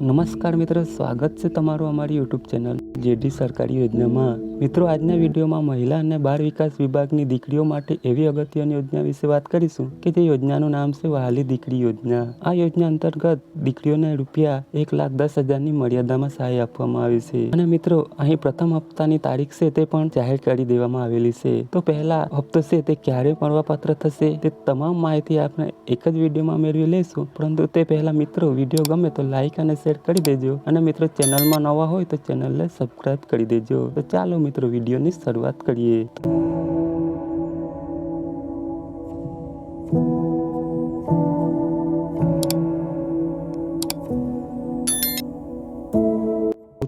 નમસ્કાર મિત્રો, સ્વાગત છે તમારું અમારી યુટ્યુબ ચેનલ જેડી સરકારી યોજનામાં. મિત્રો, આજના વિડીયોમાં મહિલા અને બાળ વિકાસ વિભાગની દીકરીઓ માટે એવી અગત્યની યોજના વિશે વાત કરીશું કે જે યોજનાનું નામ છે વહાલી દીકરી યોજના. આ યોજના અંતર્ગત દીકરીઓને રૂપિયા 1,10,000ની મર્યાદામાં સહાય આપવામાં આવે છે. અને મિત્રો, અહીં પ્રથમ હપ્તાની તારીખ છે તે પણ જાહેર કરી દેવામાં આવેલી છે. તો પહેલા હપ્તો છે તે ક્યારે મળવાપાત્ર થશે તે તમામ માહિતી આપણે એક જ વિડીયોમાં મેળવી લઈશું. પરંતુ તે પહેલા મિત્રો, વિડીયો ગમે તો લાઈક અને શેર કરી દેજો. અને મિત્રો, ચેનલમાં નવા હોય તો ચેનલને સબસ્ક્રાઇબ કરી દેજો. તો ચાલો મિત્રો, વિડીયોની શરૂઆત કરીએ.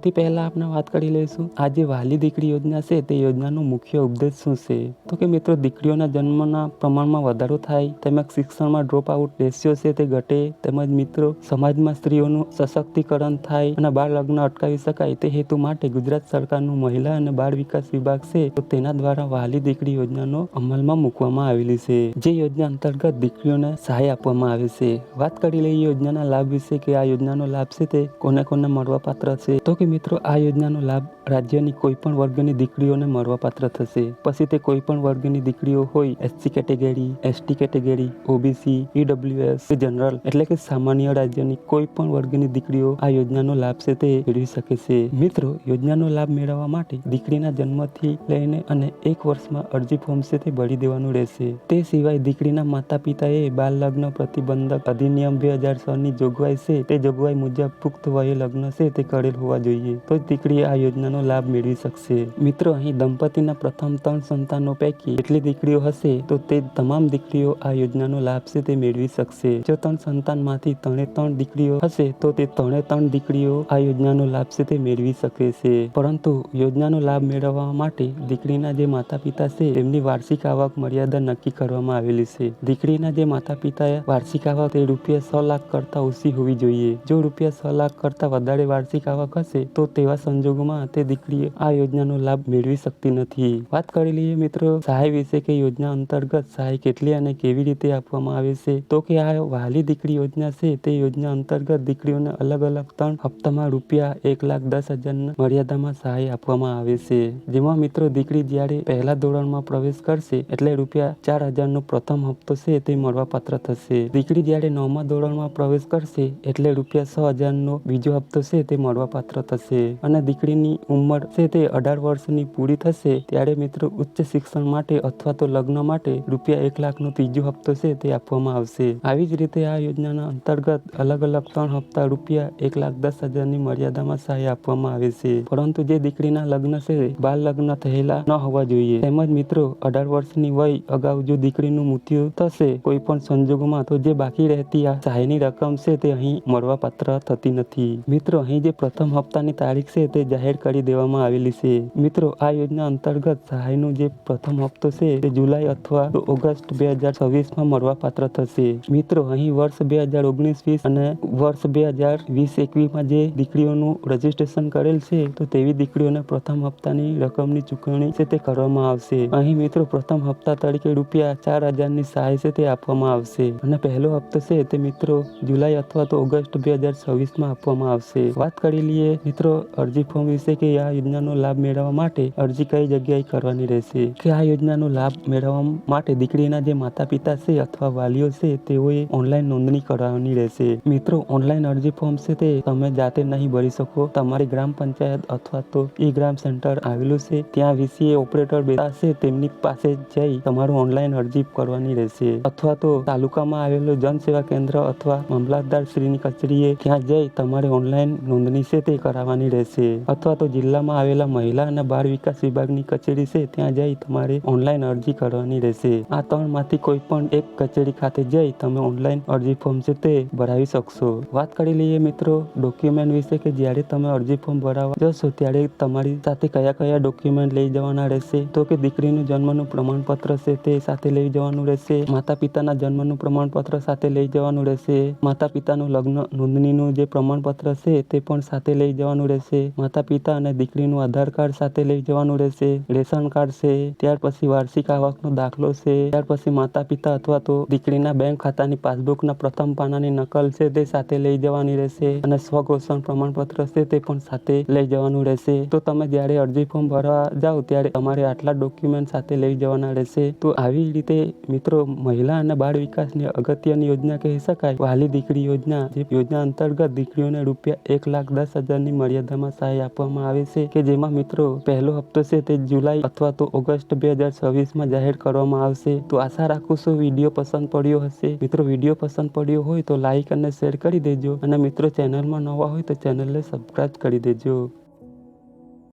સૌથી પહેલા આપણે વાત કરી લઈશું આ જે વહાલી દીકરી યોજના છે તે યોજનાનો મુખ્ય ઉપદેશ શું છે. તો કે મિત્રો, દીકરીઓના જન્મના પ્રમાણમાં વધારો થાય, તેમજ શિક્ષણમાં ડ્રોપ આઉટ રેશિયો છે તે ઘટે, તેમજ મિત્રો સમાજમાં સ્ત્રીઓનું સશક્તિકરણ થાય અને બાળ લગ્ન અટકાવી શકાય તે હેતુ માટે ગુજરાત સરકારનું મહિલા અને બાળ વિકાસ વિભાગ છે તો તેના દ્વારા વહાલી દીકરી યોજનાનો અમલમાં મૂકવામાં આવેલી છે. જે યોજના અંતર્ગત દીકરીઓને સહાય આપવામાં આવે છે. વાત કરી લઈએ યોજનાના લાભ વિશે કે આ યોજનાનો લાભ છે તે કોને કોને મળવાપાત્ર છે. તો કે મિત્રો, આ યોજનાનો લાભ રાજ્યની કોઈ પણ વર્ગની દીકરીઓને મળવાપાત્ર થશે. પછી તે કોઈ પણ વર્ગની દીકરીઓ હોય, SC category, ST category, OBC, EWS, general એટલે કે સામાન્ય રાજ્યની કોઈ પણ વર્ગની દીકરીઓ આ યોજનાનો લાભ છે તે મેળવી શકે છે. મિત્રો, યોજનાનો લાભ મેળવવા માટે દીકરીના જન્મથી લઈને અને 1 વર્ષમાં અરજી ફોર્મ છે તે ભરી દેવાનું રહેશે. તે સિવાય દીકરીના માતા પિતાએ બાળ લગ્ન પ્રતિબંધક અધિનિયમ 2006ની જોગવાઈ છે તે જોગવાઈ મુજબ પુખ્ત વયે લગ્ન છે તે કરેલ હોવા જોઈએ તો જ દીકરી આ યોજનાનો લાભ મેળવી શકશે. મિત્રો, અહીં દંપતીના પ્રથમ 3 સંતાનો પૈકી જેટલી દીકરીઓ હશે તો તે તમામ દીકરીઓ આ યોજનાનો લાભ છે તે મેળવી શકશે. જો 3 સંતાનમાંથી 3 દીકરીઓ હશે તો તે 3 દીકરીઓ આ યોજનાનો લાભ છે તે મેળવી શકે છે. પરંતુ યોજનાનો લાભ મેળવવા માટે દીકરીના જે માતા પિતા છે તેમની વાર્ષિક આવક મર્યાદા નક્કી કરવામાં આવેલી છે. દીકરીના જે માતા પિતા વાર્ષિક આવક તે રૂપિયા 100 લાખ કરતા ઓછી હોવી જોઈએ. જો રૂપિયા 100 લાખ કરતા વધારે વાર્ષિક આવક હશે તો તેવા સંજોગોમાં તે દીકરી આ યોજનાનો લાભ મેળવી શકતી નથી. વાત કરી લઈએ મિત્રો સહાય વિશે કે યોજના અંતર્ગત સહાય કેટલી અને કેવી રીતે આપવામાં આવે છે. તો કે આ વહાલી દીકરી યોજના છે તે યોજના અંતર્ગત દીકરીઓને અલગ અલગ 3 હપ્તામાં રૂપિયા 1,10,000ની મર્યાદામાં સહાય આપવામાં આવે છે. જેમાં મિત્રો દીકરી જ્યારે પહેલા ધોરણમાં પ્રવેશ કરશે એટલે રૂપિયા 4,000નો પ્રથમ હપ્તો છે તે મળવાપાત્ર થશે. દીકરી જ્યારે 9મા ધોરણમાં પ્રવેશ કરશે એટલે રૂપિયા 6,000નો બીજો હપ્તો છે તે મળવાપાત્ર થશે. અને દીકરીની ઉંમર છે તે 18 વર્ષની પૂરી થશે ત્યારે મિત્રો ઉચ્ચ શિક્ષણ માટે અથવા તો લગ્ન માટે રૂપિયા 1 લાખનો ત્રીજો હપ્તો છે તે આપવામાં આવશે. આવી જ રીતે આ યોજનાના અંતર્ગત અલગ અલગ 3 હપ્તા રૂપિયા 1,10,000ની મર્યાદામાં સહાય આપવામાં આવે છે. પરંતુ જે દીકરીના લગ્ન છે બાળ લગ્ન થયેલા ન હોવા જોઈએ. તેમજ મિત્રો 18 વર્ષની વય અગાઉ જો દીકરીનું મૃત્યુ થશે કોઈ પણ સંજોગોમાં તો જે બાકી રહેતી આ સહાયની રકમ છે તે અહીં મળવાપાત્ર થતી નથી. મિત્રો, અહીં જે પ્રથમ હપ્તાની તારીખ છે તે જાહેર કરી દેવામાં આવેલી છે. મિત્રો, આ યોજના અંતર્ગત સહાયનો જે પ્રથમ હપ્તો છે તે જુલાઈ અથવા તો ઓગસ્ટ 2026માં મળવાપાત્ર થશે. મિત્રો, અહીં વર્ષ 2019-20 અને વર્ષ 2020-21માં જે દીકરીઓનું રજીસ્ટ્રેશન કરેલ છે તો તેવી દીકરીઓને પ્રથમ હપ્તાની રકમની ચૂકવણી છે તે કરવામાં આવશે. અહીં મિત્રો પ્રથમ હપ્તા તરીકે રૂપિયા 4,000ની સહાય છે તે આપવામાં આવશે. અને પહેલો હપ્તો છે તે મિત્રો જુલાઈ અથવા તો ઓગસ્ટ 2026માં આપવામાં આવશે. વાત કરી લઈએ મિત્રો અરજી ફોર્મ વિશે કે આ યોજનાનો લાભ મેળવવા માટે અરજી કઈ જગ્યાએ કરવાની રહેશે. કે આ યોજનાનો લાભ મેળવવા માટે દીકરીના જે માતા પિતા છે અથવા વાલીઓ છે તેઓએ ઓનલાઈન નોંધણી કરાવવાની રહેશે. મિત્રો, ઓનલાઈન અરજી ફોર્મ છે તે તમે જાતે નહીં ભરી શકો. તમારી ગ્રામ પંચાયત અથવા તો ગ્રામ સેન્ટર આવેલું છે ત્યાં વીસીએ ઓપરેટર બેઠા તેમની પાસે જઈ તમારું ઓનલાઈન અરજી કરવાની રહેશે. અથવા તો તાલુકામાં આવેલું જનસેવા કેન્દ્ર અથવા મામલતદાર શ્રીની કચેરીએ ત્યાં જઈ તમારે ઓનલાઈન નોંધણી છે તે કરાવવાની રહેશે. અથવા તો જિલ્લામાં આવેલા મહિલા અને બાળ વિકાસ વિભાગની કચેરી છે ત્યાં જઈ તમારે ઓનલાઈન અરજી કરવાની રહેશે. આ 3માંથી કોઈ પણ એક કચેરી ખાતે જઈ તમે ઓનલાઈન અરજી ફોર્મ છે તે ભરાવી શકશો. વાત કરી લઈએ મિત્રો ડોક્યુમેન્ટ વિશે કે જ્યારે તમે અરજી ફોર્મ ભરાવવા જશો ત્યારે તમારી સાથે કયા કયા ડોક્યુમેન્ટ લઈ જવાના રહેશે. તો કે દીકરીનું જન્મનું પ્રમાણપત્ર છે તે સાથે લઈ જવાનું રહેશે. માતા પિતાના જન્મનું પ્રમાણપત્ર સાથે લઈ જવાનું રહેશે. માતા પિતાનું લગ્ન નોંધણીનું જે પ્રમાણપત્ર છે તે પણ સાથે લઈ જવાનું જવાનું રહેશે. માતા પિતા અને દીકરીનું આધાર કાર્ડ સાથે લઈ જવાનું રહેશે. રેશન કાર્ડ છે, ત્યાર પછી વાર્ષિક આવકનો દાખલો છે, ત્યાર પછી માતા પિતા અથવા તો દીકરીના બેંક ખાતાની પાસબુકના પ્રથમ પાનાની નકલ છે તે સાથે લઈ જવાની રહેશે અને સ્વઘોષણ પ્રમાણપત્ર છે તે પણ સાથે લઈ જવાનું રહેશે. તો તમે જ્યારે અરજી ફોર્મ ભરવા જાઓ ત્યારે તમારે આટલા ડોક્યુમેન્ટ સાથે લઈ જવાના રહેશે. તો આવી રીતે મિત્રો મહિલા અને બાળ વિકાસની અગત્યની યોજના કહી શકાય વહાલી દીકરી યોજના. જે યોજના અંતર્ગત દીકરીઓને ₹1,10,000ની મર્યાદામાં સહાય આપવામાં આવે છે કે જેમાં મિત્રો પહેલો હપ્તો છે તે જુલાઈ અથવા તો ઓગસ્ટ 2026માં જાહેર કરવામાં આવશે. તો આશા રાખું છું વિડીયો પસંદ પડ્યો હશે. મિત્રો વિડીયો પસંદ પડ્યો હોય તો લાઈક અને શેર કરી દેજો અને મિત્રો ચેનલમાં નવા હોય તો ચેનલને સબસ્ક્રાઇબ કરી દેજો.